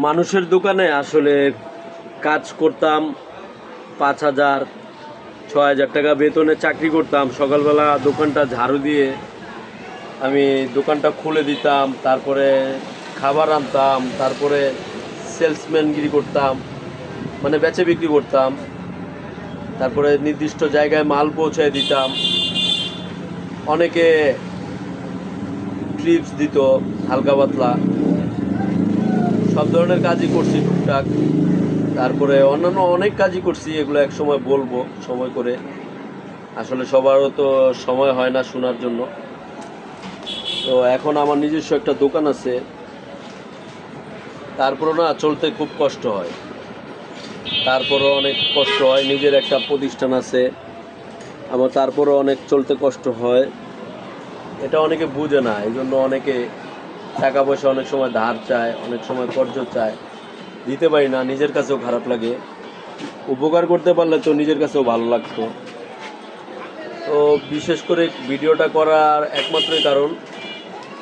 মানুষের দোকানে আসলে কাজ করতাম ৫,০০০ ৬,০০০ টাকা বেতনে চাকরি করতাম। সকালবেলা দোকানটা ঝাড়ু দিয়ে আমি দোকানটা খুলে দিতাম, তারপরে খাবার আনতাম, তারপরে সেলসম্যানগিরি করতাম, মানে বেচে বিক্রি করতাম, তারপরে নির্দিষ্ট জায়গায় মাল পৌঁছায় দিতাম। অনেকে ট্রিপস দিত হালকা পাতলা, সব ধরনের কাজই করছি টুকটাক। তারপরে অন্যান্য অনেক কাজই করছি, এগুলো এক সময় বলবো সময় করে। আসলে সবারও তো সময় হয় না শোনার জন্য। তো এখন আমার নিজস্ব একটা দোকান আছে, তারপরও না চলতে খুব কষ্ট হয়। তারপরও অনেক কষ্ট হয়, নিজের একটা প্রতিষ্ঠান আছে আমার, তারপরও অনেক চলতে কষ্ট হয়। এটা অনেকে বুঝে না, এই জন্য অনেকে টাকা পয়সা অনেক সময় ধার চায়, অনেক সময় কর্জ চায়, দিতে পারি না, নিজের কাছেও খারাপ লাগে। উপকার করতে পারলে তো নিজের কাছেও ভালো লাগতো। তো বিশেষ করে ভিডিওটা করার একমাত্রই কারণ,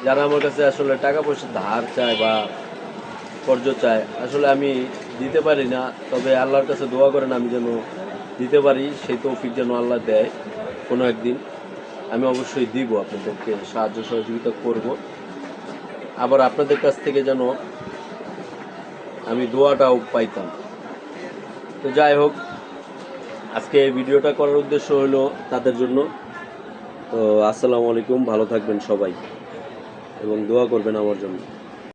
যারা আমার কাছে আসলে টাকা পয়সা ধার চায় বা কর্জ চায়, আসলে আমি দিতে পারি না। তবে আল্লাহর কাছে দোয়া করেন আমি যেন দিতে পারি, সেই তৌফিক যেন আল্লাহ দেয় কোনো একদিন। আমি অবশ্যই দিব, আপনাদেরকে সাহায্য সহযোগিতা করব। আবার আপনাদের কাছ থেকে যেন আমি দোয়াটাও পাইতাম। তো যাই হোক, আজকে এই ভিডিওটা করার উদ্দেশ্য হলো তাদের জন্য। তো আসসালামু আলাইকুম, ভালো থাকবেন সবাই এবং দোয়া করবেন আমার জন্য।